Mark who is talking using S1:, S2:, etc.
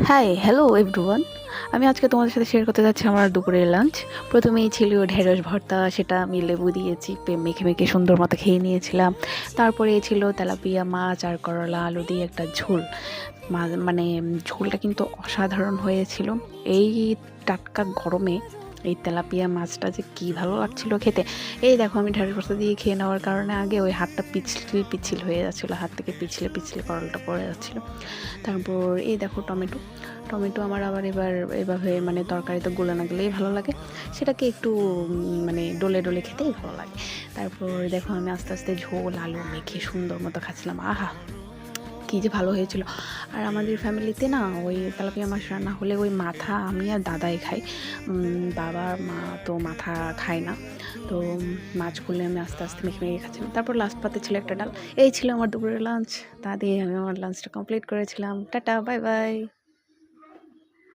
S1: High, hello everyone. আমি আজকে তোমাদের সাথে শেয়ার করতে যাচ্ছি আমার দুপুরের লাঞ্চ। প্রথমেই ছিল ঢেঁড়স ভর্তা, সেটা আমি লেবু দিয়ে চিপে মেখে মেখে সুন্দর মতো খেয়ে নিয়েছিলাম। তারপরে ছিল তেলাপিয়া মাছ আর করলা আলু দিয়ে একটা ঝোল। মানে ঝোলটা কিন্তু অসাধারণ হয়েছিল। এই টাটকা গরমে এই তেলাপিয়া মাছটা যে কী ভালো লাগছিল খেতে। এই দেখো আমি ঢেঁড়স ভর্তা দিয়ে খেয়ে নেওয়ার কারণে আগে ওই হাতটা পিছল পিচ্ছিল হয়ে যাচ্ছিলো, হাত থেকে পিছলে পিছলে করলাটা পড়ে যাচ্ছিলো। তারপর এই দেখো টমেটো, টমেটো আমার আবার এবার এভাবে মানে তরকারিতে গুলে না গেলেই ভালো লাগে, সেটাকে একটু মানে ডলে ডলে খেতেই ভালো লাগে। তারপর দেখো আমি আস্তে আস্তে ঝোল আলু মেখে সুন্দর মতো খাচ্ছিলাম। আহা, কী যে ভালো হয়েছিল। আর আমাদের ফ্যামিলিতে না ওই তেলাপিয়া মাছ রান্না হলে ওই মাথা আমি আর দাদাই খাই। বাবা মা তো মাথা খায় না। তো মাছ করলে আমি আস্তে আস্তে মেখে মেখে খাচ্ছিলাম। তারপর লাস্ট পাতে ছিল একটা ডাল। এই ছিল আমার দুপুরের লাঞ্চ। তা দিয়ে আমি আমার লাঞ্চটা কমপ্লিট করেছিলাম। Tata, bye bye.